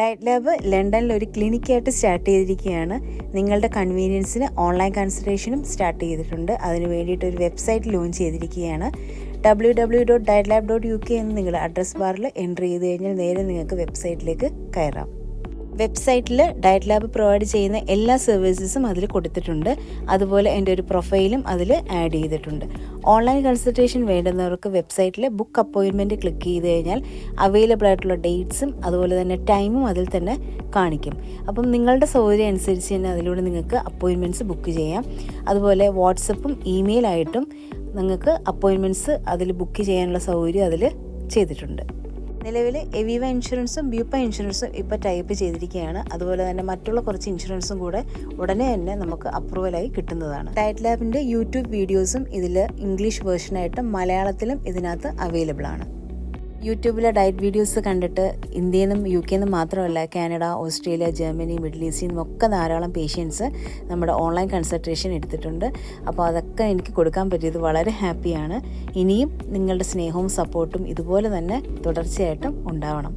Diet lab ലണ്ടനിൽ ഒരു ക്ലിനിക്കായിട്ട് start ചെയ്തിരിക്കുകയാണ്. നിങ്ങളുടെ കൺവീനിയൻസിന് ഓൺലൈൻ കൺസൾട്ടേഷനും സ്റ്റാർട്ട് ചെയ്തിട്ടുണ്ട്. അതിന് വേണ്ടിയിട്ട് ഒരു വെബ്സൈറ്റ് ലോഞ്ച് ചെയ്തിരിക്കുകയാണ്. www.dietlab.uk എന്ന് നിങ്ങൾ അഡ്രസ് ബാറിൽ എൻ്റർ ചെയ്ത് കഴിഞ്ഞാൽ നേരെ നിങ്ങൾക്ക് വെബ്സൈറ്റിലേക്ക് കയറാം. വെബ്സൈറ്റിൽ ഡയറ്റ് ലാബ് പ്രൊവൈഡ് ചെയ്യുന്ന എല്ലാ സർവീസസും അതിൽ കൊടുത്തിട്ടുണ്ട്. അതുപോലെ എൻ്റെ ഒരു പ്രൊഫൈലും അതിൽ ആഡ് ചെയ്തിട്ടുണ്ട്. ഓൺലൈൻ കൺസൾട്ടേഷൻ വേണ്ടുന്നവർക്ക് വെബ്സൈറ്റിൽ ബുക്ക് അപ്പോയിൻമെൻറ്റ് ക്ലിക്ക് ചെയ്ത് കഴിഞ്ഞാൽ അവൈലബിൾ ആയിട്ടുള്ള ഡേറ്റ്സും അതുപോലെ തന്നെ ടൈമും അതിൽ തന്നെ കാണിക്കും. അപ്പം നിങ്ങളുടെ സൗകര്യം അനുസരിച്ച് തന്നെ അതിലൂടെ നിങ്ങൾക്ക് അപ്പോയിൻമെൻറ്റ്സ് ബുക്ക് ചെയ്യാം. അതുപോലെ വാട്സപ്പും ഇമെയിലായിട്ടും നിങ്ങൾക്ക് അപ്പോയിൻമെൻറ്റ്സ് അതിൽ ബുക്ക് ചെയ്യാനുള്ള സൗകര്യം അതിൽ ചെയ്തിട്ടുണ്ട്. നിലവിൽ എവിവ ഇൻഷുറൻസും ബ്യൂപ്പ ഇൻഷുറൻസും ഇപ്പോൾ ടൈപ്പ് ചെയ്തിരിക്കുകയാണ്. അതുപോലെ തന്നെ മറ്റുള്ള കുറച്ച് ഇൻഷുറൻസും കൂടെ ഉടനെ തന്നെ നമുക്ക് അപ്രൂവലായി കിട്ടുന്നതാണ്. ഡയറ്റ് ലാബിൻ്റെ യൂട്യൂബ് വീഡിയോസും ഇതിൽ ഇംഗ്ലീഷ് വേർഷനായിട്ടും മലയാളത്തിലും ഇതിനകത്ത് അവൈലബിൾ ആണ്. യൂട്യൂബിലെ ഡയറ്റ് വീഡിയോസ് കണ്ടിട്ട് ഇന്ത്യയിൽ നിന്നും UK നിന്നും മാത്രമല്ല കാനഡ, ഓസ്ട്രേലിയ, ജർമ്മനി, മിഡിൽ ഈസ്റ്റിൽ നിന്നൊക്കെ ധാരാളം പേഷ്യൻസ് നമ്മുടെ ഓൺലൈൻ കൺസൾട്ടേഷൻ എടുത്തിട്ടുണ്ട്. അപ്പോൾ അതൊക്കെ എനിക്ക് കൊടുക്കാൻ പറ്റിയത് വളരെ ഹാപ്പിയാണ്. ഇനിയും നിങ്ങളുടെ സ്നേഹവും സപ്പോർട്ടും ഇതുപോലെ തന്നെ തുടർച്ചയായിട്ടും ഉണ്ടാവണം.